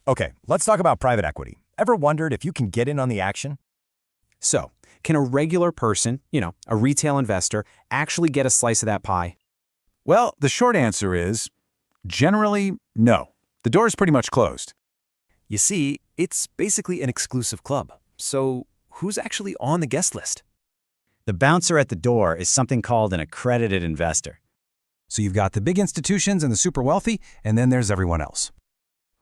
Okay, let's talk about private equity. Ever wondered if you can get in on the action? So, can a regular person, a retail investor, actually get a slice of that pie? Well, the short answer is generally no. The door is pretty much closed. You see, it's basically an exclusive club. So, who's actually on the guest list? The bouncer at the door is something called an accredited investor. So you've got the big institutions and the super wealthy, and then there's everyone else.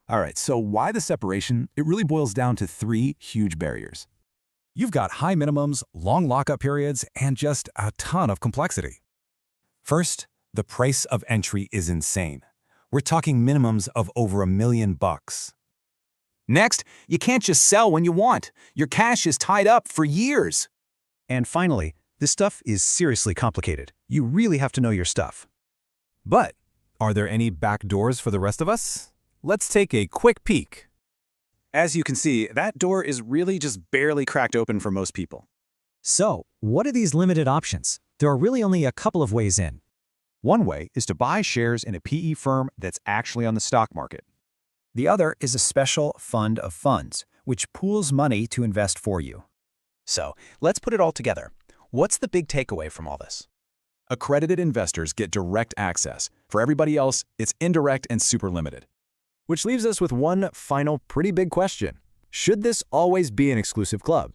All right, so why the separation? It really boils down to three huge barriers. You've got high minimums, long lockup periods, and just a ton of complexity. First, the price of entry is insane. We're talking minimums of over $1 million. Next, you can't just sell when you want. Your cash is tied up for years. And finally, this stuff is seriously complicated. You really have to know your stuff. But are there any back doors for the rest of us? Let's take a quick peek. As you can see, that door is really just barely cracked open for most people. So, what are these limited options? There are really only a couple of ways in. One way is to buy shares in a PE firm that's actually on the stock market. The other is a special fund of funds, which pools money to invest for you. So, let's put it all together. What's the big takeaway from all this? Accredited investors get direct access. For everybody else, it's indirect and super limited. Which leaves us with one final pretty big question. Should this always be an exclusive club?